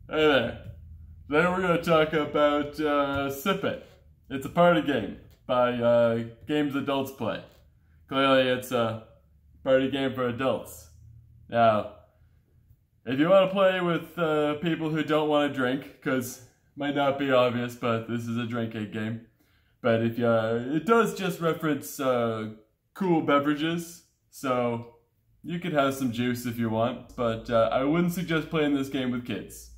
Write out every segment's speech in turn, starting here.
Hey there. Today we're going to talk about Sip It. It's a party game by games adults play. Clearly it's a party game for adults. Now, if you want to play with people who don't want to drink, because it might not be obvious, but this is a drinking game. But if it does just reference cool beverages, so you could have some juice if you want, but I wouldn't suggest playing this game with kids.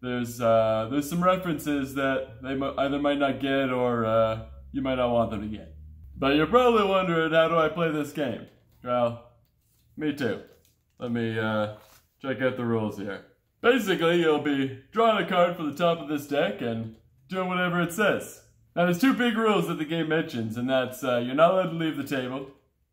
There's some references that they either might not get or you might not want them to get. But you're probably wondering, how do I play this game? Well, me too. Let me check out the rules here. Basically, you'll be drawing a card from the top of this deck and doing whatever it says. Now, there's two big rules that the game mentions, and that's you're not allowed to leave the table,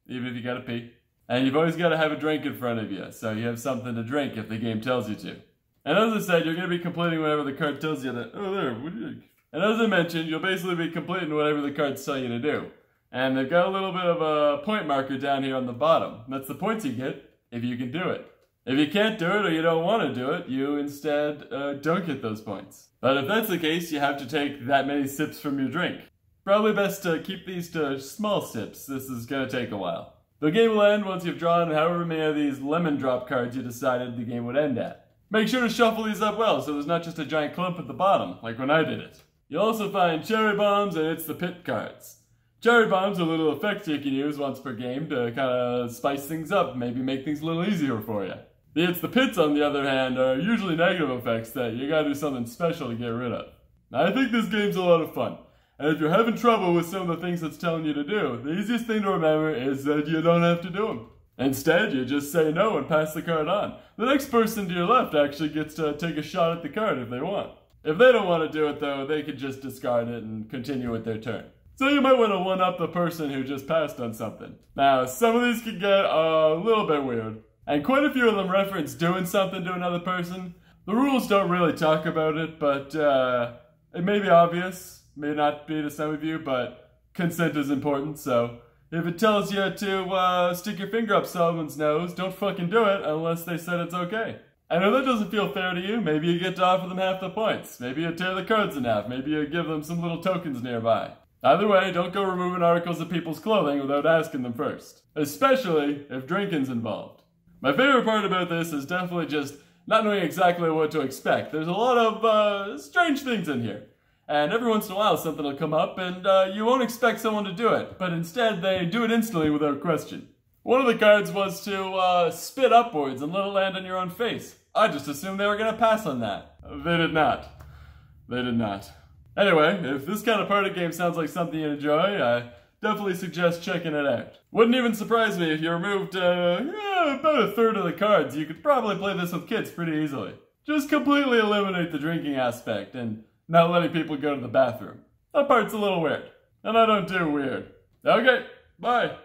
even if you gotta pee. And you've always got to have a drink in front of you, so you have something to drink if the game tells you to. And as I said, you're going to be completing whatever the card tells you to... Oh, there. And as I mentioned, you'll basically be completing whatever the cards tell you to do. And they've got a little bit of a point marker down here on the bottom. That's the points you get if you can do it. If you can't do it or you don't want to do it, you instead don't get those points. But if that's the case, you have to take that many sips from your drink. Probably best to keep these to small sips. This is going to take a while. The game will end once you've drawn however many of these lemon drop cards you decided the game would end at. Make sure to shuffle these up well so there's not just a giant clump at the bottom, like when I did it. You'll also find cherry bombs and it's the pit cards. Cherry bombs are little effects you can use once per game to kind of spice things up, maybe make things a little easier for you. The it's the pits, on the other hand, are usually negative effects that you gotta do something special to get rid of. Now, I think this game's a lot of fun. And if you're having trouble with some of the things it's telling you to do, the easiest thing to remember is that you don't have to do them. Instead, you just say no and pass the card on. The next person to your left actually gets to take a shot at the card if they want. If they don't want to do it though, they could just discard it and continue with their turn. So you might want to one-up the person who just passed on something. Now, some of these can get a little bit weird, and quite a few of them reference doing something to another person. The rules don't really talk about it, but it may be obvious. May not be to some of you, but consent is important, so if it tells you to stick your finger up someone's nose, don't fucking do it unless they said it's okay. And if that doesn't feel fair to you, maybe you get to offer them half the points. Maybe you tear the cards in half. Maybe you give them some little tokens nearby. Either way, don't go removing articles of people's clothing without asking them first. Especially if drinking's involved. My favorite part about this is definitely just not knowing exactly what to expect. There's a lot of strange things in here. And every once in a while something will come up and you won't expect someone to do it, but instead they do it instantly without question. One of the cards was to spit upwards and let it land on your own face. I just assumed they were going to pass on that. They did not. They did not. Anyway, if this kind of party game sounds like something you enjoy, I definitely suggest checking it out. Wouldn't even surprise me if you removed about a third of the cards. You could probably play this with kids pretty easily. Just completely eliminate the drinking aspect and not letting people go to the bathroom. That part's a little weird. And I don't do weird. Okay, bye.